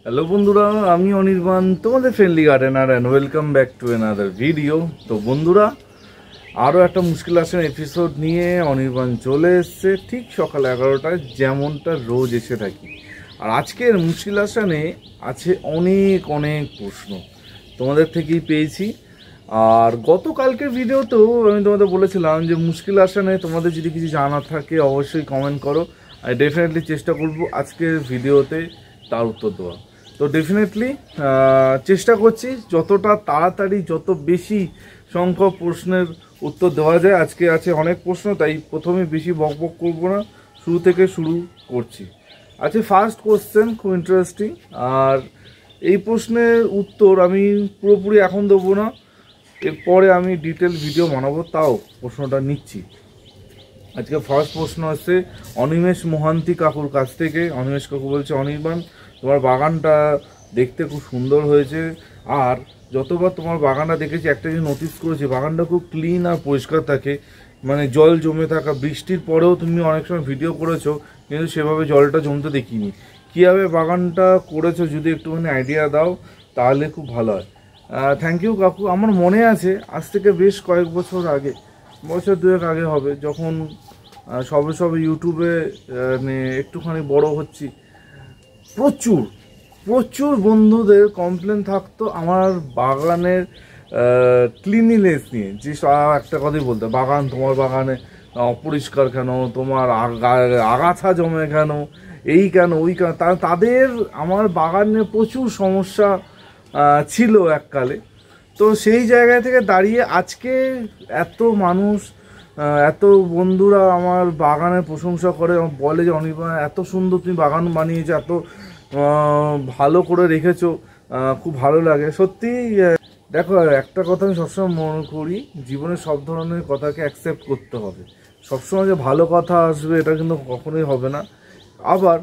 Hello বন্ধুরা, আমি অনির্বাণ, তোমাদের friendly gardener and welcome back to another video. তো বন্ধুরা, আরও একটা মুশকিল আসেন এপিসোড নিয়ে অনির্বাণ চলে এসছে ঠিক সকাল 11টায়, যেমনটা রোজ এসে থাকি। আর আজকের মুশকিল আসানে আছে অনেক অনেক প্রশ্ন তোমাদের থেকেই পেয়েছি। আর গতকালকের ভিডিওতেও আমি তোমাদের বলেছিলাম যে মুশকিল আসানে তোমাদের যদি কিছু জানার থাকে অবশ্যই কমেন্ট করো। আমি ডেফিনেটলি চেষ্টা করব আজকের ভিডিওতে তার উত্তর দেওয়া। তো ডেফিনেটলি চেষ্টা করছি যতটা তাড়াতাড়ি যত বেশি সংখ্যক প্রশ্নের উত্তর দেওয়া যায়। আজকে আছে অনেক প্রশ্ন, তাই প্রথমে বেশি বকবক করবো না, শুরু থেকে শুরু করছি। আচ্ছা, ফার্স্ট কোশ্চেন খুব ইন্টারেস্টিং, আর এই প্রশ্নের উত্তর আমি পুরোপুরি এখন দেবো না, এরপরে আমি ডিটেল ভিডিও বানাবো, তাও প্রশ্নটা নিচ্ছি। আজকে ফার্স্ট প্রশ্ন হচ্ছে অনিমেষ মোহান্তি কাকুর কাছ থেকে। অনিমেষ কাকু বলছে, অনির্বাণ তোমার বাগানটা দেখতে খুব সুন্দর হয়েছে, আর যতবার তোমার বাগানটা দেখেছি একটা জিনিস নোটিস করেছি, বাগানটা খুব ক্লিন আর পরিষ্কার থাকে। মানে জল জমে থাকা, বৃষ্টির পরেও তুমি অনেক সময় ভিডিও করেছো কিন্তু সেভাবে জলটা জমতে দেখিনি। কীভাবে বাগানটা করেছো যদি একটুখানি আইডিয়া দাও তাহলে খুব ভালো হয়। থ্যাংক ইউ কাকু। আমার মনে আছে আজ থেকে বেশ কয়েক বছর আগে, বছর দুয়েক আগে হবে, যখন সবে সবে ইউটিউবে একটুখানি বড় হচ্ছি, প্রচুর প্রচুর বন্ধুদের কমপ্লেন থাকতো আমার বাগানের ক্লিনিনেস নিয়ে। যে একটা কথাই বলতো, বাগান তোমার বাগানে অপরিষ্কার কেন, তোমার আগাছা জমে কেন, এই কেন ওই কেন। তাদের আমার বাগানে প্রচুর সমস্যা ছিল এককালে। তো সেই জায়গা থেকে দাঁড়িয়ে আজকে এত মানুষ, এত বন্ধুরা আমার বাগানের প্রশংসা করে, বলে যে অনির্বাণ এত সুন্দর তুমি বাগান বানিয়েছো, এত ভালো করে রেখেছো, খুব ভালো লাগে সত্যি। দেখো, একটা কথা আমি সবসময় মনে করি, জীবনে সব ধরনের কথাকে অ্যাকসেপ্ট করতে হবে। সবসময় যে ভালো কথা আসবে এটা কিন্তু কখনোই হবে না। আবার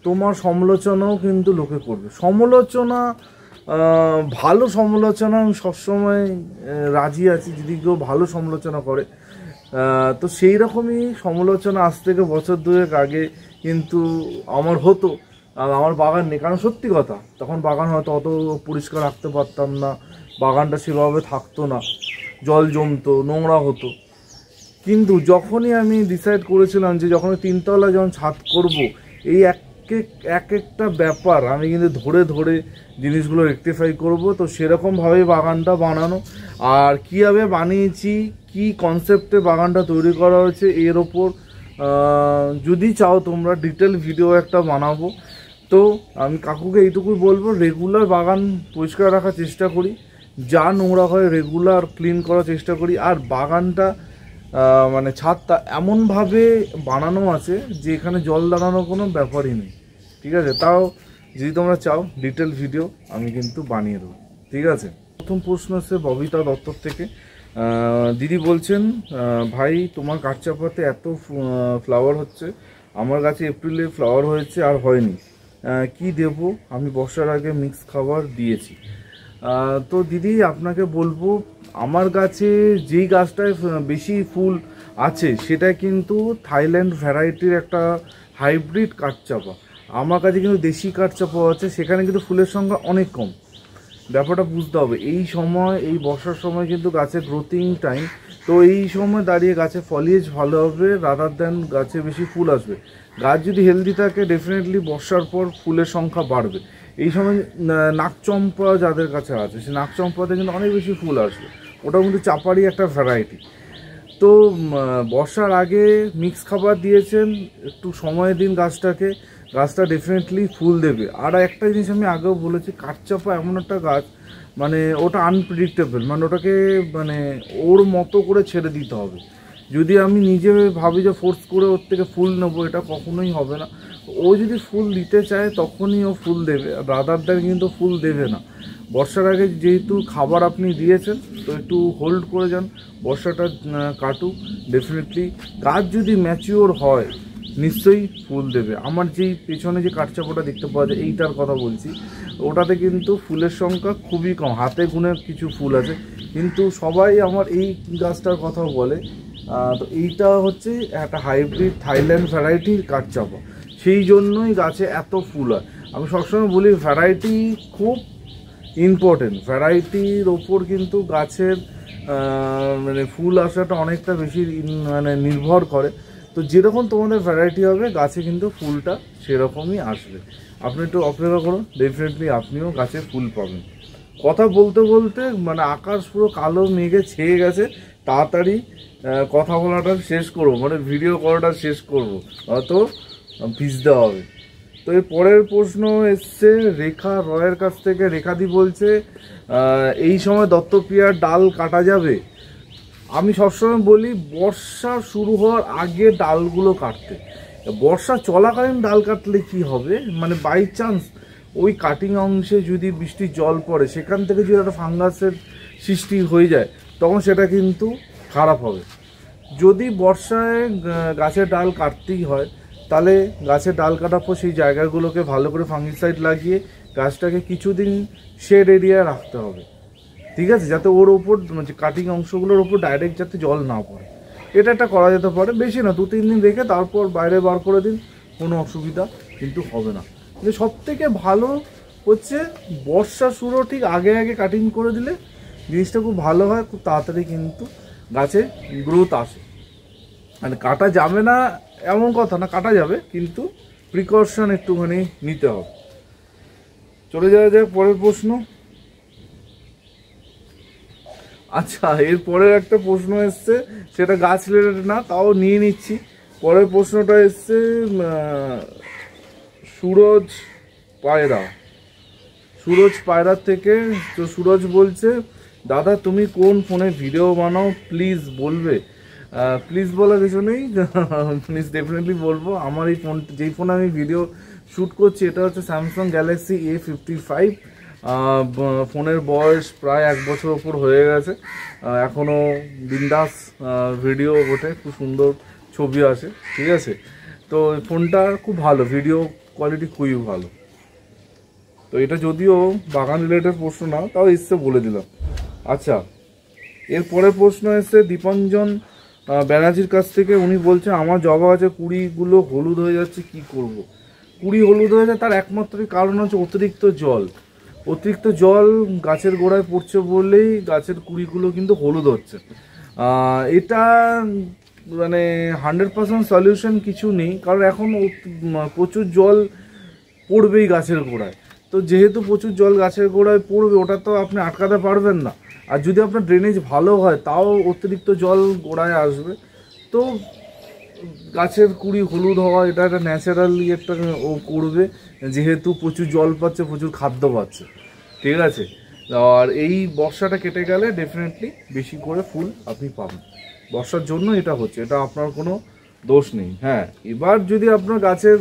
তোমার সমালোচনাও কিন্তু লোকে করবে। সমালোচনা, ভালো সমালোচনা আমি সবসময় রাজি আছি যদি কেউ ভালো সমালোচনা করে। তো সেই রকমই সমালোচনা আজ থেকে বছর দুয়েক আগে কিন্তু আমার হতো। আমার বাগান নেই, কারণ সত্যি কথা তখন বাগান হয়তো অত পরিষ্কার রাখতে পারতাম না, বাগানটা সেভাবে থাকতো না, জল জমতো, নোংরা হতো। কিন্তু যখনই আমি ডিসাইড করেছিলাম যে যখন 3তলা যখন ছাদ করব, এই এক একটা ব্যাপার আমি কিন্তু ধরে ধরে জিনিসগুলো রেকটিফাই করব। তো সেরকমভাবেই বাগানটা বানানো, আর কীভাবে বানিয়েছি, কি কনসেপ্টে বাগানটা তৈরি করা হয়েছে, এর ওপর যদি চাও তোমরা ডিটেল ভিডিও একটা বানাবো। তো আমি কাকুকে এইটুকুই বলবো, রেগুলার বাগান পরিষ্কার রাখার চেষ্টা করি, যা নোংরা হয় রেগুলার ক্লিন করার চেষ্টা করি। আর বাগানটা মানে ছাদটা এমনভাবে বানানো আছে যে এখানে জল দাঁড়ানোর কোনো ব্যাপারই নেই, ঠিক আছে? তাও যদি তোমরা চাও ডিটেল ভিডিও আমি কিন্তু বানিয়ে দেবো, ঠিক আছে? প্রথম প্রশ্ন হচ্ছে ববিতা দত্তর থেকে। দিদি বলছেন, ভাই তোমার কাঠচাপাতে এত ফ্লাওয়ার হচ্ছে, আমার গাছে এপ্রিলে ফ্লাওয়ার হয়েছে আর হয়নি, কি দেব? আমি বর্ষার আগে মিক্স খাবার দিয়েছি। তো দিদি আপনাকে বলবো, আমার গাছে যেই গাছটায় বেশি ফুল আছে সেটা কিন্তু থাইল্যান্ড ভ্যারাইটির একটা হাইব্রিড কাঠচাপা। আমার কাছে কিন্তু দেশি কাঠচাপা আছে, সেখানে কিন্তু ফুলের সংখ্যা অনেক কম। ব্যাপারটা বুঝতে হবে, এই সময় এই বর্ষার সময় কিন্তু গাছের গ্রোথিং টাইম, তো এই সময় দাঁড়িয়ে গাছে ফলিয়েজ ভালো হবে রাদার দেন গাছে বেশি ফুল আসবে। গাছ যদি হেলদি থাকে ডেফিনেটলি বর্ষার পর ফুলের সংখ্যা বাড়বে। এই সময় নাকচম্পা যাদের কাছে আছে, সে নাকচম্পাতে কিন্তু অনেক বেশি ফুল আসবে, ওটা কিন্তু চাপারই একটা ভ্যারাইটি। তো বর্ষার আগে মিক্স খাবার দিয়েছেন, একটু সময় দিন গাছটাকে, গাছটা ডেফিনেটলি ফুল দেবে। আর একটা জিনিস আমি আগেও বলেছি, কাঠচাপা এমন একটা গাছ, মানে ওটা আনপ্রেডিক্টেবল, মানে ওটাকে মানে ওর মতো করে ছেড়ে দিতে হবে। যদি আমি নিজে ভাবি যে ফোর্স করে ওর থেকে ফুল নেবো, এটা কখনোই হবে না। ও যদি ফুল দিতে চায় তখনই ও ফুল দেবে, রাদার দ্যান কিন্তু ফুল দেবে না। বর্ষার আগে যেহেতু খাবার আপনি দিয়েছেন, তো একটু হোল্ড করে যান, বর্ষাটা কাটুক। ডেফিনেটলি গাছ যদি ম্যাচিওর হয় নিশ্চয়ই ফুল দেবে। আমার যেই পেছনে যে কাঠচাপাটা দেখতে পাওয়া যায় এইটার কথা বলছি, ওটাতে কিন্তু ফুলের সংখ্যা খুবই কম, হাতে গুনে কিছু ফুল আছে, কিন্তু সবাই আমার এই গাছটার কথা বলে। তো এইটা হচ্ছে একটা হাইব্রিড থাইল্যান্ড ভ্যারাইটির কাঠচাপা, সেই জন্যই গাছে এত ফুল হয়। আমি সবসময় বলি ভ্যারাইটি খুব ইম্পর্টেন্ট, ভ্যারাইটির ওপর কিন্তু গাছের মানে ফুল আসাটা অনেকটা বেশি মানে নির্ভর করে। তো যেরকম তোমাদের ভ্যারাইটি হবে গাছে কিন্তু ফুলটা সেরকমই আসবে। আপনি একটু অপেক্ষা করুন, ডেফিনেটলি আপনিও গাছে ফুল পাবেন। কথা বলতে বলতে মানে আকাশ পুরো কালো মেঘে ছেয়ে গেছে, তাড়াতাড়ি কথা বলাটা শেষ করবো, মানে ভিডিও করাটা শেষ করবো, অত ভিজতে হবে। তো এর পরের প্রশ্ন এসছে রেখা রয়ের কাছ থেকে। রেখাদি বলছে এই সময় দত্তপ্রিয়ার ডাল কাটা যাবে? আমি সবসময় বলি বর্ষা শুরু হওয়ার আগে ডালগুলো কাটতে। বর্ষা চলাকালীন ডাল কাটলে কি হবে, মানে বাই চান্স ওই কাটিং অংশে যদি বৃষ্টির জল পড়ে সেখান থেকে যদি একটা ফাঙ্গাসের সৃষ্টি হয়ে যায় তখন সেটা কিন্তু খারাপ হবে। যদি বর্ষায় গাছের ডাল কাটতেই হয় তাহলে গাছের ডাল কাটার পর সেই জায়গাগুলোকে ভালো করে ফাঙ্গিসাইড লাগিয়ে গাছটাকে কিছুদিন শেড এরিয়া রাখতে হবে, ঠিক আছে, যাতে ওর ওপর মানে কাটিং অংশগুলোর ওপর ডাইরেক্ট যাতে জল না পড়ে। এটা একটা করা যেতে পারে, বেশি না 2-3 দিন রেখে তারপর বাইরে বার করে দিন, কোনো অসুবিধা কিন্তু হবে না। কিন্তু সবথেকে ভালো হচ্ছে বর্ষা শুরু ঠিক আগে আগে কাটিং করে দিলে জিনিসটা খুব ভালো হয়, খুব তাড়াতাড়ি কিন্তু গাছে গ্রোথ আসে। মানে কাটা যাবে না এমন কথা না, কাটা যাবে, কিন্তু প্রিকশন একটুখানি নিতে হবে। চলে যাওয়া যায় পরের প্রশ্ন। আচ্ছা, এর পরের একটা প্রশ্ন এসছে, সেটা গাছ রিলেটেড না, তাও নিয়ে নিচ্ছি। পরের প্রশ্নটা এসছে সুরজ পায়রার থেকে। তো সুরজ বলছে দাদা তুমি কোন ফোনে ভিডিও বানাও প্লিজ বলবে? প্লিজ বলার কিছু নেই, প্লিজ ডেফিনেটলি বলবো। আমার এই ফোন, যেই ফোনে আমি ভিডিও শ্যুট করছি এটা হচ্ছে স্যামসাং গ্যালাক্সি A55। ফোনের বয়স প্রায় 1 বছর ওপর হয়ে গেছে, এখনও বিন্দাস ভিডিও ওঠে, খুব সুন্দর ছবি আসে, ঠিক আছে। তো ফোনটা খুব ভালো, ভিডিও কোয়ালিটি খুবই ভালো। তো এটা যদিও বাগান রিলেটেড প্রশ্ন না, তাও এসছে বলে দিলাম। আচ্ছা, এর পরের প্রশ্ন এসছে দীপঞ্জন ব্যানার্জির কাছ থেকে। উনি বলছেন আমার জবা গাছে কুড়িগুলো হলুদ হয়ে যাচ্ছে, কি করব? কুড়ি হলুদ হয়ে যায় তার একমাত্র কারণ হচ্ছে অতিরিক্ত জল গাছের গোড়ায় পড়ছে বলেই গাছের কুড়িগুলো কিন্তু হলুদ হচ্ছে। এটা মানে 100% সলিউশন কিছু নেই, কারণ এখন প্রচুর জল পড়বেই গাছের গোড়ায়। তো যেহেতু প্রচুর জল গাছের গোড়ায় পড়বে, ওটা তো আপনি আটকাতে পারবেন না। আর যদি আপনার ড্রেনেজ ভালো হয় তাও অতিরিক্ত জল গোড়ায় আসবে, তো গাছের কুড়ি হলুদ হওয়া এটা একটা ন্যাচারালি একটা ও করবে, যেহেতু প্রচুর জল পাচ্ছে, প্রচুর খাদ্য পাচ্ছে, ঠিক আছে। আর এই বর্ষাটা কেটে গেলে ডেফিনেটলি বেশি করে ফুল আপনি পাবেন। বর্ষার জন্য এটা হচ্ছে, এটা আপনার কোনো দোষ নেই। হ্যাঁ, এবার যদি আপনার গাছের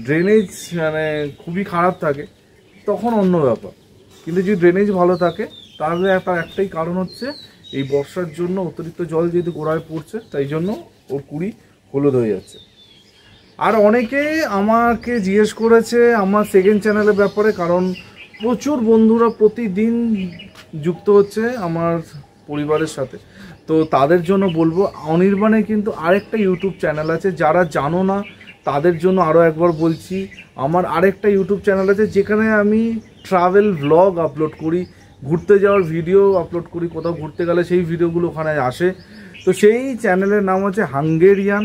ড্রেনেজ মানে খুবই খারাপ থাকে তখন অন্য ব্যাপার, কিন্তু যদি ড্রেনেজ ভালো থাকে তাহলে একটাই কারণ হচ্ছে এই বর্ষার জন্য অতিরিক্ত জল যেহেতু গোড়ায় পড়ছে, তাই জন্য ওর কুড়ি হলুদ হয়ে যাচ্ছে। আর অনেকে আমাকে জিজ্ঞেস করেছে আমার সেকেন্ড চ্যানেলের ব্যাপারে, কারণ প্রচুর বন্ধুরা প্রতিদিন যুক্ত হচ্ছে আমার পরিবারের সাথে। তো তাদের জন্য বলবো অনির্বাণে কিন্তু আরেকটা ইউটিউব চ্যানেল আছে, যারা জানো না তাদের জন্য আরও একবার বলছি, আমার আরেকটা ইউটিউব চ্যানেল আছে যেখানে আমি ট্রাভেল ভ্লগ আপলোড করি, ঘুরতে যাওয়ার ভিডিও আপলোড করি, কোথাও ঘুরতে গেলে সেই ভিডিওগুলো ওখানে আসে। তো সেই চ্যানেলের নাম হচ্ছে হাঙ্গেরিয়ান।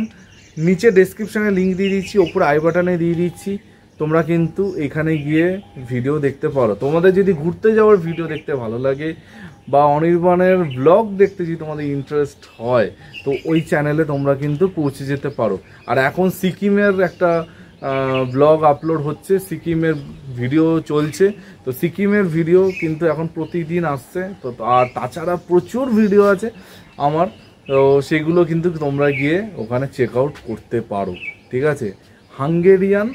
নিচে ডেসক্রিপশানে লিঙ্ক দিয়ে দিচ্ছি, ওপরে আই বাটনে দিয়ে দিচ্ছি, তোমরা কিন্তু এখানে গিয়ে ভিডিও দেখতে পারো। তোমাদের যদি ঘুরতে যাওয়ার ভিডিও দেখতে ভালো লাগে বা অনির্বাণের ব্লগ দেখতে যদি তোমাদের ইন্টারেস্ট হয় তো ওই চ্যানেলে তোমরা কিন্তু পৌঁছে যেতে পারো। আর এখন সিকিমের একটা ব্লগ আপলোড হচ্ছে, সিকিমের ভিডিও চলছে, তো সিকিমের ভিডিও কিন্তু এখন প্রতিদিন আসছে। তো আর তাছাড়া প্রচুর ভিডিও আছে আমার, তো সেগুলো কিন্তু তোমরা গিয়ে ওখানে চেক আউট করতে পারো, ঠিক আছে। হাঙ্গেরিয়ান,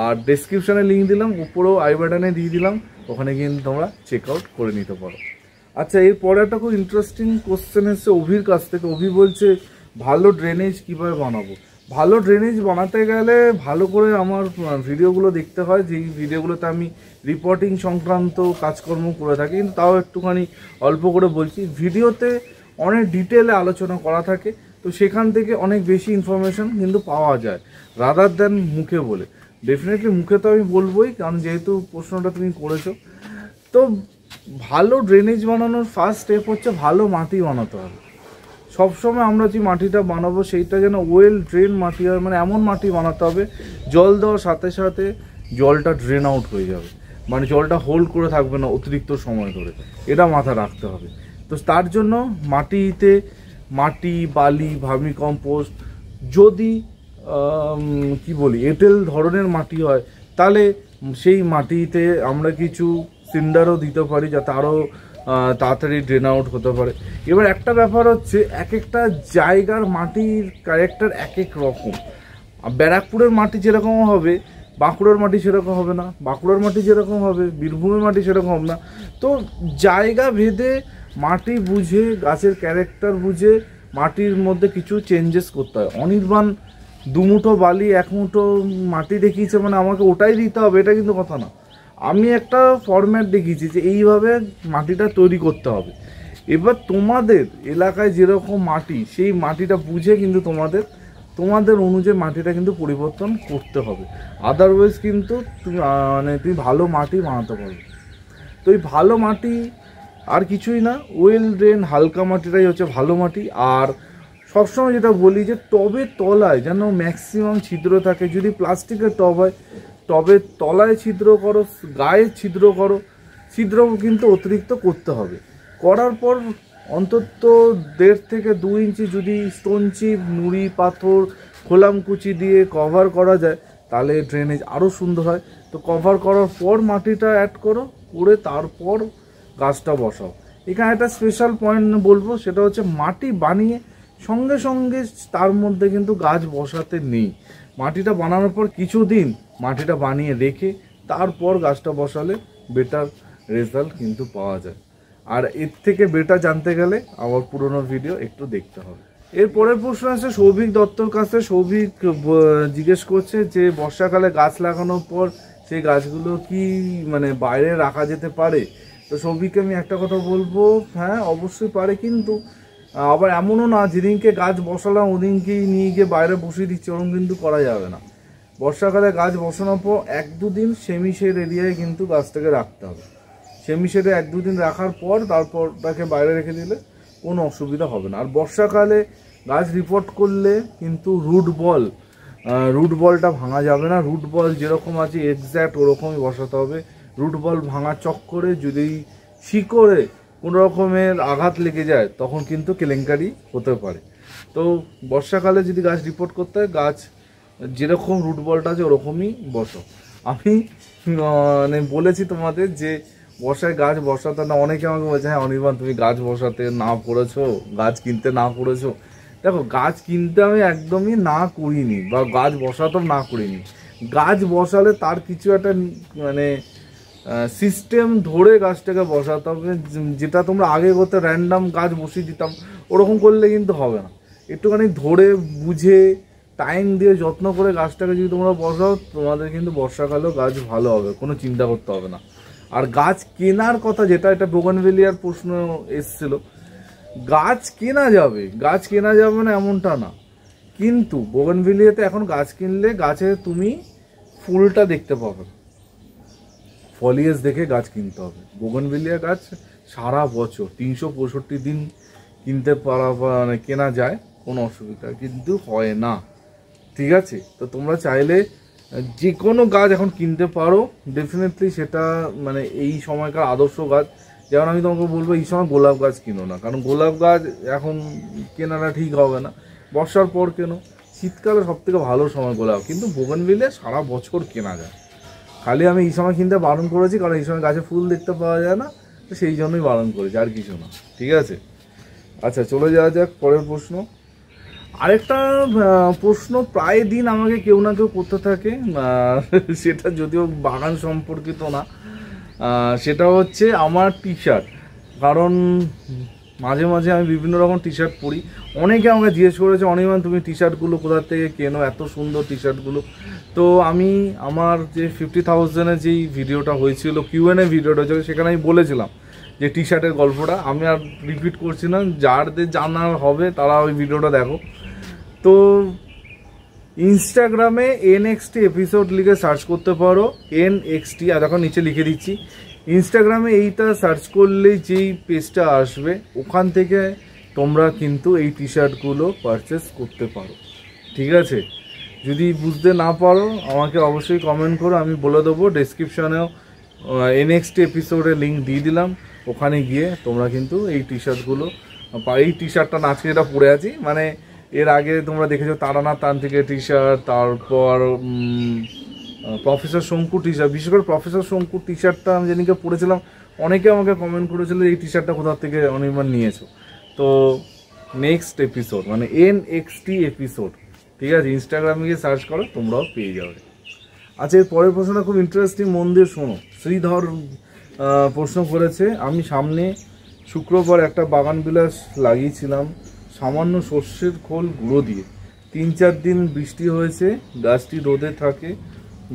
আর ডেসক্রিপশানে লিঙ্ক দিলাম, উপরেও আই বাটনে দিয়ে দিলাম, ওখানে কিন্তু তোমরা চেক আউট করে নিতে পারো। আচ্ছা, এরপরে একটা খুব ইন্টারেস্টিং কোশ্চেন এসছে অভির কাছ থেকে। অভি বলছে ভালো ড্রেনেজ কীভাবে বানাবো? ভালো ড্রেনেজ বানাতে গেলে ভালো করে আমার ভিডিওগুলো দেখতে হয়, যেই ভিডিওগুলোতে আমি রিপোর্টিং সংক্রান্ত কাজকর্ম করে থাকি, কিন্তু তাও একটুখানি অল্প করে বলছি। ভিডিওতে অনেক ডিটেলে আলোচনা করা থাকে, তো সেখান থেকে অনেক বেশি ইনফরমেশন কিন্তু পাওয়া যায় রাদার দ্যান মুখে বলে। ডেফিনেটলি মুখে তো আমি বলবোই, কারণ যেহেতু প্রশ্নটা তুমি করেছো। তো ভালো ড্রেনেজ বানানোর ফার্স্ট স্টেপ হচ্ছে ভালো মাটি বানাতে হবে। সবসময় আমরা যে মাটিটা বানাবো সেইটা যেন ওয়েল ড্রেন মাটি হয়, মানে এমন মাটি বানাতে হবে জল দেওয়ার সাথে সাথে জলটা ড্রেন আউট হয়ে যাবে, মানে জলটা হোল্ড করে থাকবে না অতিরিক্ত সময় ধরে, এটা মাথায় রাখতে হবে। তো তার জন্য মাটিতে মাটি, বালি, ভার্মি কম্পোস্ট, যদি কি বলি এঁটেল ধরনের মাটি হয় তাহলে সেই মাটিতে আমরা কিছু সিন্ডারও দিতে পারি যাতে আরও তাড়াতাড়ি ড্রেন আউট হতে পারে। এবার একটা ব্যাপার হচ্ছে এক একটা জায়গার মাটির ক্যারেক্টার এক এক রকম। ব্যারাকপুরের মাটি যেরকম হবে বাঁকুড়ার মাটি সেরকম হবে না, বাঁকুড়ার মাটি যেরকম হবে বীরভূমের মাটি সেরকম হবে না। তো জায়গা ভেদে মাটি বুঝে, গাছের ক্যারেক্টার বুঝে মাটির মধ্যে কিছু চেঞ্জেস করতে হয়। অনির্বাণ দুমুঠো বালি এক মুঠো মাটি দেখিয়েছে মানে আমাকে ওটাই দিতে হবে এটা কিন্তু কথা না। আমি একটা ফরম্যাট দেখিয়েছি যে এইভাবে মাটিটা তৈরি করতে হবে। এবার তোমাদের এলাকায় যেরকম মাটি সেই মাটিটা বুঝে কিন্তু তোমাদের অনুযায়ী মাটিটা কিন্তু পরিবর্তন করতে হবে, আদারওয়াইজ কিন্তু তুমি ভালো মাটি বানাতে পারবে। তো এই ভালো মাটি আর কিছুই না, ওয়েল ড্রেন হালকা মাটিটাই হচ্ছে ভালো মাটি। আর সবসময় যেটা বলি যে টবের তলায় যেন ম্যাক্সিমাম ছিদ্র থাকে। যদি প্লাস্টিকের টব হয় টবের তলায় ছিদ্র করো, গায়ে ছিদ্র করো, ছিদ্র কিন্তু অতিরিক্ত করতে হবে। করার পর অন্তত 1.5 থেকে 2 ইঞ্চি যদি স্টোন চিপ, নুড়ি পাথর, খোলামকুচি দিয়ে কভার করা যায় তাহলে ড্রেনেজ আরও সুন্দর হয়। তো কভার করার পর মাটিটা অ্যাড করো, করে তারপর গাছটা বসাও। এখানে একটা স্পেশাল পয়েন্ট বলবো, সেটা হচ্ছে মাটি বানিয়ে সঙ্গে সঙ্গে তার মধ্যে কিন্তু গাছ বসাতে নেই। মাটিটা বানানোর পর কিছুদিন মাটিটা বানিয়ে রেখে তারপর গাছটা বসালে বেটার রেজাল্ট কিন্তু পাওয়া যায়। আর এর থেকে বেটার জানতে গেলে আমার পুরনো ভিডিও একটু দেখতে হবে। এর পরের প্রশ্ন আছে সৌভিক দত্তর কাছে। সৌভিক জিজ্ঞেস করছে যে বর্ষাকালে গাছ লাগানোর পর সেই গাছগুলো কি মানে বাইরে রাখা যেতে পারে? তো সৌভিককে আমি একটা কথা বলবো, হ্যাঁ অবশ্যই পারে, কিন্তু আবার এমনও না যেদিনকে গাছ বসালাম ওদিনকেই নিয়ে গিয়ে বাইরে বসিয়ে দিচ্ছে, ওরকম কিন্তু করা যাবে না। বর্ষাকালে গাছ বসানোর পর 1-2 দিন সেমি শেড এরিয়ায় কিন্তু গাছটাকে রাখতে হবে। সেমি শেডে 1-2 দিন রাখার পর তারপর তাকে বাইরে রেখে দিলে কোনো অসুবিধা হবে না। আর বর্ষাকালে গাছ রিপোর্ট করলে কিন্তু রুট বলটা ভাঙা যাবে না। রুট বল যেরকম আছে এক্স্যাক্ট ওরকমই বসাতে হবে। রুট বল ভাঙা চক্করে যদি শিকড়ে কোনো রকমের আঘাত লেগে যায় তখন কিন্তু কেলেঙ্কারি হতে পারে। তো বর্ষাকালে যদি গাছ রিপোর্ট করতে হয় গাছ যেরকম রুট বলটা আছে ওরকমই বসো। আমি মানে বলেছি তোমাদের যে বর্ষায় গাছ বসাতে না, অনেকে আমাকে বলছে হ্যাঁ অনির্বাণ তুমি গাছ বসাতে না পড়েছো, গাছ কিনতে না পড়েছো। দেখো গাছ কিনতে আমি একদমই না করিনি বা গাছ বসাতেও না করিনি। গাছ বসালে তার কিছু একটা মানে সিস্টেম ধরে গাছটাকে বসাতে হবে, যেটা তোমরা আগে করতে র্যান্ডাম গাছ বসিয়ে দিতাম ওরকম করলে কিন্তু হবে না। একটুখানি ধরে বুঝে টাইম দিয়ে যত্ন করে গাছটাকে যদি তোমরা বসাও তোমাদের কিন্তু বর্ষাকালেও গাছ ভালো হবে, কোনো চিন্তা করতে হবে না। আর গাছ কেনার কথা যেটা, এটা বোগানভেলিয়ার প্রশ্ন এসছিল, গাছ কেনা যাবে না এমনটা না, কিন্তু বোগানভেলিয়াতে এখন গাছ কিনলে গাছে তুমি ফুলটা দেখতে পাবে, ফলিয়েজ দেখে গাছ কিনতে হবে। বোগানভেলিয়া গাছ সারা বছর 365 দিন কিনতে পারা মানে কেনা যায়, কোনো অসুবিধা কিন্তু হয় না, ঠিক আছে? তো তোমরা চাইলে যে কোনো গাছ এখন কিনতে পারো, ডেফিনেটলি সেটা মানে এই সময়কার আদর্শ গাছ। যেমন আমি তোমাকে বলবো এই সময় গোলাপ গাছ কিনো না, কারণ গোলাপ গাছ এখন কেনাটা ঠিক হবে না, বর্ষার পর কেনো। শীতকালে সব থেকে ভালো সময় গোলাপ, কিন্তু বোগানভেলিয়া সারা বছর কেনা যায়। খালি আমি এই সময় কিনতে বারণ করেছি কারণ এই সময় গাছে ফুল দেখতে পাওয়া যায় না, তো সেই জন্যই বারণ করেছি, আর কিছু না, ঠিক আছে? আচ্ছা চলে যাওয়া যাক পরের প্রশ্ন। আরেকটা প্রশ্ন প্রায় দিন আমাকে কেউ না কেউ করতে থাকে, সেটা যদিও বাগান সম্পর্কিত না, সেটা হচ্ছে আমার টি শার্ট। কারণ মাঝে মাঝে আমি বিভিন্ন রকম টি শার্ট পরি, অনেকে আমাকে জিজ্ঞেস করেছে অনির্বাণ তুমি টি শার্টগুলো কোথা থেকে কেনো, এত সুন্দর টি শার্টগুলো। তো আমি আমার যে 50,000-এর যেই ভিডিওটা হয়েছিল, Q&A ভিডিওটা হয়েছিল, সেখানে আমি বলেছিলাম যে টি শার্টের গল্পটা, আমি আর রিপিট করছি না, যাদের জানার হবে তারা ওই ভিডিওটা দেখো। তো ইনস্টাগ্রামে NXT এপিসোড লিখে সার্চ করতে পারো, NXT, আর এখন নিচে লিখে দিচ্ছি। ইনস্টাগ্রামে এইটা সার্চ করলে যেই পেজটা আসবে ওখান থেকে তোমরা কিন্তু এই টি শার্টগুলো পারচেস করতে পারো, ঠিক আছে? যদি বুঝতে না পারো আমাকে অবশ্যই কমেন্ট করো, আমি বলে দেবো। ডেসক্রিপশানেও NXT এপিসোডের লিঙ্ক দিয়ে দিলাম, ওখানে গিয়ে তোমরা কিন্তু এই টি শার্টগুলো, এই টি শার্টটা আজকে যেটা পরে আছি, মানে এর আগে তোমরা দেখেছো তারানাথ তান্ত্রিকের টি শার্ট, তারপর প্রফেসর শঙ্কু টি শার্ট। বিশেষ করে প্রফেসর শঙ্কু টি শার্টটা আমি যেদিনকে পরেছিলাম অনেকে আমাকে কমেন্ট করেছিল এই টি শার্টটা কোথা থেকে অনির্বাণ নিয়েছো। তো নেক্সট এপিসোড মানে NXT এপিসোড, ঠিক আছে? ইনস্টাগ্রামে গিয়ে সার্চ করো, তোমরাও পেয়ে যাবে। আচ্ছা, এর পরের প্রশ্নটা খুব ইন্টারেস্টিং, মন দিয়ে শোনো। শ্রীধর প্রশ্ন করেছে, আমি সামনে শুক্রবার একটা বাগান বিলাস লাগিয়েছিলাম সামান্য সর্ষের খোল গুঁড়ো দিয়ে। 3-4 দিন বৃষ্টি হয়েছে, গাছটি রোদে থাকে,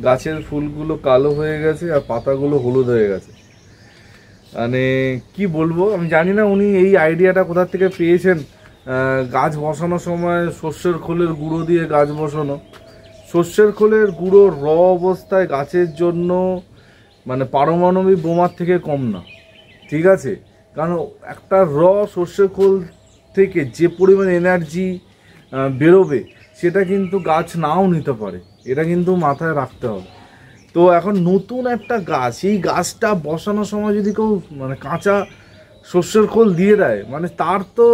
গাছের ফুলগুলো কালো হয়ে গেছে আর পাতাগুলো হলুদ হয়ে গেছে। মানে কি বলবো, আমি জানি না উনি এই আইডিয়াটা কোথা থেকে পেয়েছেন। গাছ বসানোর সময় সর্ষের খোলের গুঁড়ো দিয়ে গাছ বসানো। সর্ষের খোলের গুঁড়ো র অবস্থায় গাছের জন্য মানে পারমাণবিক বোমার থেকে কম না, ঠিক আছে? কারণ একটা র সর্ষের খোল থেকে যে পরিমাণ এনার্জি বেরোবে সেটা কিন্তু গাছ নাও নিতে পারে, এটা কিন্তু মাথায় রাখতে হবে। তো এখন নতুন একটা গাছ, এই গাছটা বসানোর সময় যদি কেউ মানে কাঁচা সর্ষের খোল দিয়ে দেয়, মানে তার তো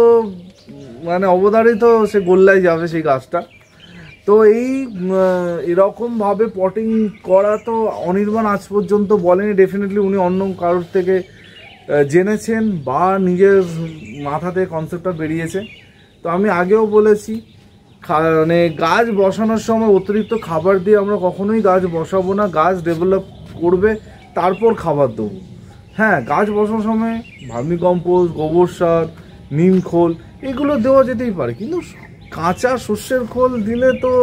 মানে অবধারিত সে গোল্লায় যাবে সেই গাছটা। তো এরকমভাবে পটিং করা তো অনির্বাণ আজ পর্যন্ত বলেনি। ডেফিনেটলি উনি অন্য কারোর থেকে জেনেছেন বা নিজের মাথা থেকে কনসেপ্টটা বেরিয়েছে। তো আমি আগেও বলেছি, মানে গাছ বসানোর সময় অতিরিক্ত খাবার দিয়ে আমরা কখনোই গাছ বসাবো না। গাছ ডেভেলপ করবে, তারপর খাবার দেবো। হ্যাঁ, গাছ বসানোর সময় ভার্মি কম্পোস্ট, গোবর সার, নিম খোল এগুলো দেওয়া যেতেই পারে, কিন্তু কাঁচা সর্ষের খোল দিলে তো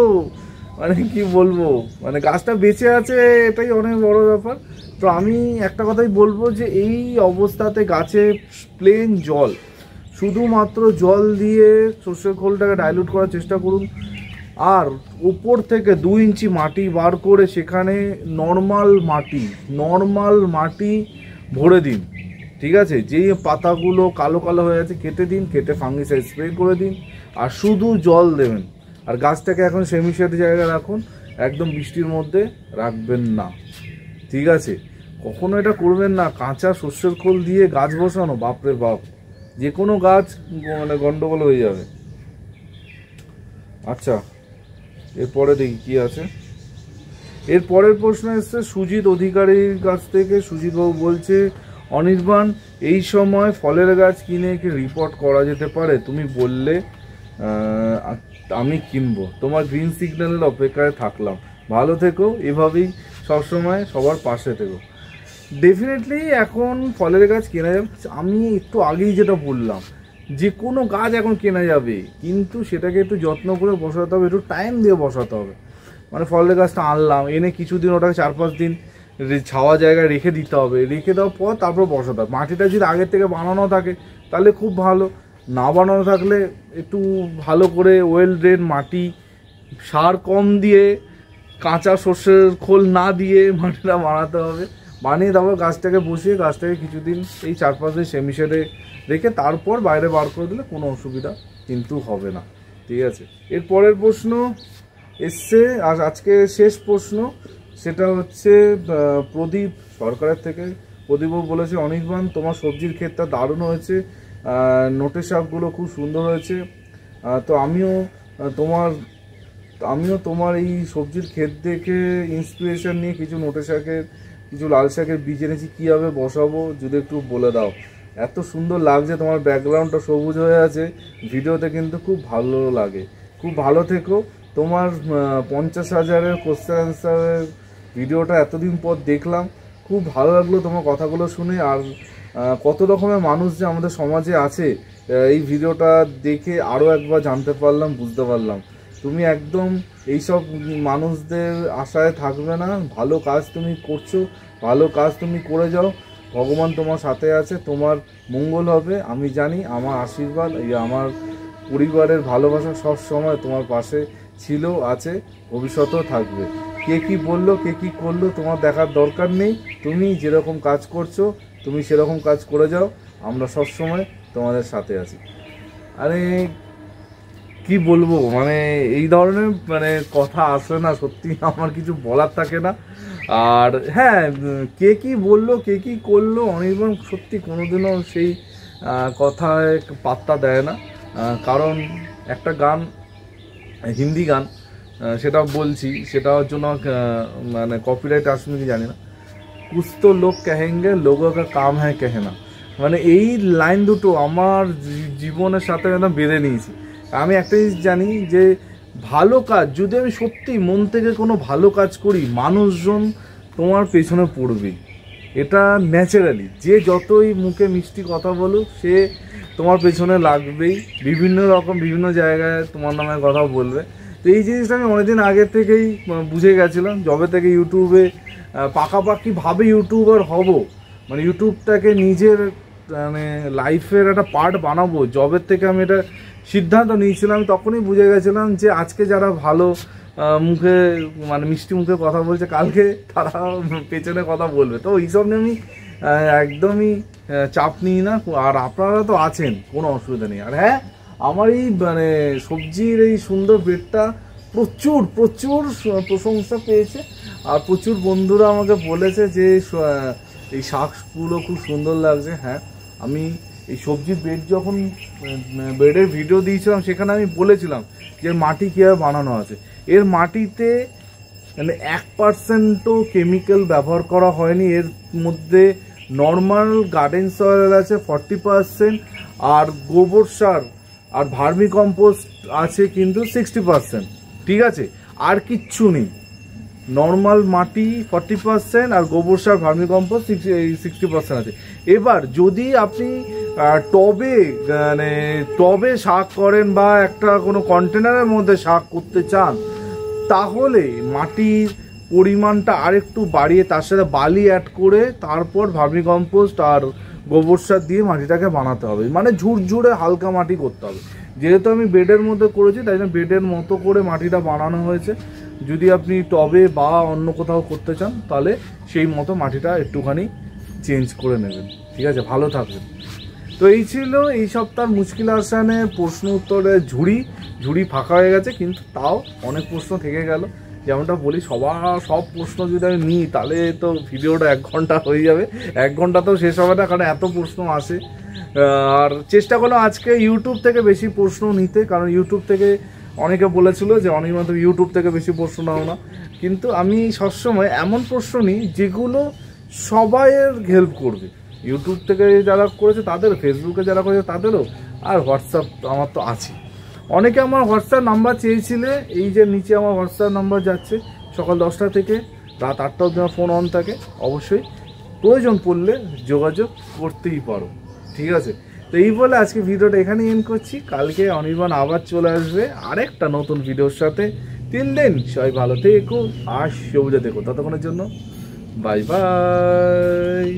মানে কি বলবো, মানে গাছটা বেঁচে আছে এটাই অনেক বড় ব্যাপার। তো আমি একটা কথাই বলবো যে এই অবস্থাতে গাছে প্লেন জল, শুধুমাত্র জল দিয়ে সর্ষের খোলটাকে ডাইলুট করার চেষ্টা করুন। আর উপর থেকে 2 ইঞ্চি মাটি বার করে সেখানে নর্মাল মাটি ভরে দিন, ঠিক আছে? যেই পাতাগুলো কালো কালো হয়ে আছে কেটে দিন, কেটে ফাঙ্গিসাইড স্প্রে করে দিন, আর শুধু জল দেবেন। আর গাছটাকে এখন সেমিশেড জায়গায় রাখুন, একদম বৃষ্টির মধ্যে রাখবেন না, ঠিক আছে? কখনো এটা করবেন না। কাঁচা সর্ষের খোল দিয়ে গাছ বসানো, বাপরে বাপ, যে কোনো গাছ মানে গন্ডগোল হয়ে যাবে। আচ্ছা, এরপরে দেখি কি আছে। এর পরের প্রশ্ন এসছে সুজিত অধিকারীর কাছ থেকে। সুজিতবাবু বলছে, অনির্বাণ এই সময় ফলের গাছ কিনে কি রিপোর্ট করা যেতে পারে? তুমি বললে আমি কিনবো, তোমার গ্রিন সিগন্যালের অপেক্ষায় থাকলাম। ভালো থেকো, এভাবেই সবসময় সবার পাশে থেকো। ডেফিনেটলি এখন ফলের গাছ কেনা যাবে। আমি একটু আগেই যেটা বললাম, যে কোনো গাছ এখন কেনা যাবে, কিন্তু সেটাকে একটু যত্ন করে বসাতে হবে, একটু টাইম দিয়ে বসাতে হবে। মানে ফলের গাছটা আনলাম, এনে কিছুদিন ওটাকে 4-5 দিন ছাওয়া জায়গায় রেখে দিতে হবে, রেখে দেওয়ার পর তারপর বসাতে হবে। মাটিটা যদি আগের থেকে বানানো থাকে তাহলে খুব ভালো, না বানানো থাকলে একটু ভালো করে ওয়েল ড্রেন মাটি, সার কম দিয়ে, কাঁচা সর্ষের খোল না দিয়ে মাটিটা বানাতে হবে। বানিয়ে তারপর গাছটাকে বসিয়ে গাছটাকে কিছুদিন এই 4-5 দিন সেমিশেডে রেখে তারপর বাইরে বার করে দিলে কোনো অসুবিধা কিন্তু হবে না, ঠিক আছে? এর পরের প্রশ্ন এসছে, আর আজকে শেষ প্রশ্ন, সেটা হচ্ছে প্রদীপ সরকারের থেকে। প্রদীপও বলেছে, অনির্বাণ তোমার সবজির ক্ষেতটা দারুণ হয়েছে, নোটে শাকগুলো খুব সুন্দর হয়েছে। তো আমিও তোমার এই সবজির ক্ষেত দেখে ইন্সপিরেশন নিয়ে কিছু নোটে শাকের, কিছু লাল শাকের বীজ এনেছি, কীভাবে বসাবো যদি একটু বলে দাও। এত সুন্দর লাগছে, তোমার ব্যাকগ্রাউন্ডটা সবুজ হয়ে আছে, ভিডিওতে কিন্তু খুব ভালো লাগে। খুব ভালো থেকো। তোমার 50,000-এর কোশ্চেন অ্যান্সারের ভিডিওটা এতদিন পর দেখলাম, খুব ভালো লাগলো তোমার কথাগুলো শুনে। আর কত রকমের মানুষ যে আমাদের সমাজে আছে এই ভিডিওটা দেখে আরও একবার জানতে পারলাম, বুঝতে পারলাম। তুমি একদম এইসব মানুষদের আশায় থাকবে না, ভালো কাজ তুমি করছো, ভালো কাজ তুমি করে যাও, ভগবান তোমার সাথে আছে, তোমার মঙ্গল হবে। আমি জানি, আমার আশীর্বাদ, আমার পরিবারের ভালোবাসা সব সময় তোমার পাশে ছিল, আছে, ভবিষ্যতেও থাকবে। কে কি বললো, কে কি করলো তোমার দেখার দরকার নেই। তুমি যেরকম কাজ করছো তুমি সেরকম কাজ করে যাও, আমরা সবসময় তোমাদের সাথে আছি। আরে কি বলবো, মানে এই ধরনের মানে কথা আসে না, সত্যি আমার কিছু বলার থাকে না। আর হ্যাঁ, কে কি বললো কে কি করলো অনির্বাণ সত্যি কোনোদিনও সেই কথায় পাত্তা দেয় না। কারণ একটা গান, হিন্দি গান, সেটা বলছি, সেটার জন্য মানে কপিরাইট আসবে কি জানি না। কুছ তো লোক কহেঙ্গে লোগোं का काम है कहना, মানে এই লাইন দুটো আমার জীবনের সাথে একদম বেঁধে নিয়েছি। আমি একটা জিনিস জানি যে ভালো কাজ যদি আমি সত্যি মন থেকে কোনো ভালো কাজ করি, মানুষজন তোমার পেছনে পড়বেই, এটা ন্যাচারালি। যে যতই মুখে মিষ্টি কথা বলুক সে তোমার পেছনে লাগবেই, বিভিন্ন রকম বিভিন্ন জায়গায় তোমার নামে কথা বলবে। তো এই জিনিসটা আমি অনেকদিন আগে থেকেই বুঝে গেছিলাম, যবে থেকে ইউটিউবে পাকাপাকিভাবে ইউটিউবার হব, মানে ইউটিউবটাকে নিজের মানে লাইফের একটা পার্ট বানাবো, যবের থেকে আমি এটা সিদ্ধান্ত নিয়েছিলাম, তখনই বুঝে গেছিলাম যে আজকে যারা ভালো মুখে মানে মিষ্টি মুখে কথা বলছে, কালকে তারা পেছনে কথা বলবে। তো এইসব নিয়ে আমি একদমই চাপ নিই না। আর আপনারা তো আছেন, কোনো অসুবিধা নেই। আর হ্যাঁ, আমার এই মানে সবজির এই সুন্দর বেডটা প্রচুর প্রচুর প্রশংসা পেয়েছে, আর প্রচুর বন্ধুরা আমাকে বলেছে যে এই শাকগুলো খুব সুন্দর লাগছে। হ্যাঁ, আমি এই সবজির বেড যখন বেডের ভিডিও দিয়েছিলাম সেখানে আমি বলেছিলাম যে মাটি কীভাবে বানানো আছে। এর মাটিতে মানে 1%ও কেমিক্যাল ব্যবহার করা হয়নি, এর মধ্যে নর্মাল গার্ডেন সয়েল আছে 40%, আর গোবর সার আর ভার্মি কম্পোস্ট আছে কিন্তু 60%। ঠিক আছে, আর কিচ্ছু নেই। নর্মাল মাটি 40% আর গোবর সার ভার্মি কম্পোস্ট 60% আছে। এবার যদি আপনি টবে মানে টবে শাক করেন বা একটা কোনো কন্টেনারের মধ্যে শাক করতে চান, তাহলে মাটির পরিমাণটা আরেকটু বাড়িয়ে তার সাথে বালি অ্যাড করে তারপর ভার্মি কম্পোস্ট আর গোবর সার দিয়ে মাটিটাকে বানাতে হবে, মানে ঝুরঝুরে হালকা মাটি করতে হবে। যেহেতু আমি বেডের মধ্যে করেছি তাই জন্য বেডের মতো করে মাটিটা বানানো হয়েছে। যদি আপনি টবে বা অন্য কোথাও করতে চান তাহলে সেই মতো মাটিটা একটুখানি চেঞ্জ করে নেবেন। ঠিক আছে, ভালো থাকবেন। তো এই ছিল এই সপ্তাহের মুশকিল আসানের প্রশ্ন উত্তরে ঝুড়ি ফাঁকা হয়ে গেছে, কিন্তু তাও অনেক প্রশ্ন থেকে গেল। যেমনটা বলি, সব প্রশ্ন যদি আমি নিই তাহলে তো ভিডিওটা 1 ঘন্টা হয়ে যাবে। 1 ঘন্টা তো শেষ হবে না, কারণ এত প্রশ্ন আসে। আর চেষ্টা করলাম আজকে ইউটিউব থেকে বেশি প্রশ্ন নিতে, কারণ ইউটিউব থেকে অনেকে বলেছিল যে অনির্বাণ তুমি ইউটিউব থেকে বেশি প্রশ্ন নাও না, কিন্তু আমি সবসময় এমন প্রশ্ন নিই যেগুলো সবাইয়ের হেল্প করবে। ইউটিউব থেকে যারা করেছে তাদের, ফেসবুকে যারা করেছে তাদেরও, আর হোয়াটসঅ্যাপ আমার তো আছে। অনেকে আমার হোয়াটসঅ্যাপ নাম্বার চেয়েছিলে, এই যে নিচে আমার হোয়াটসঅ্যাপ নাম্বার যাচ্ছে, সকাল 10টা থেকে রাত 8টা অবধি আমার ফোন অন থাকে। অবশ্যই প্রয়োজন পড়লে যোগাযোগ করতেই পারো। ঠিক আছে, তো এই বলে আজকে ভিডিওটা এখানে এন্ড করছি। কালকে অনির্বাণ আবার চলে আসবে আরেকটা নতুন ভিডিওর সাথে। টিল দেন সবাই ভালো থেকো আর সবুজে দেখো। ততক্ষণের জন্য বাই বাই।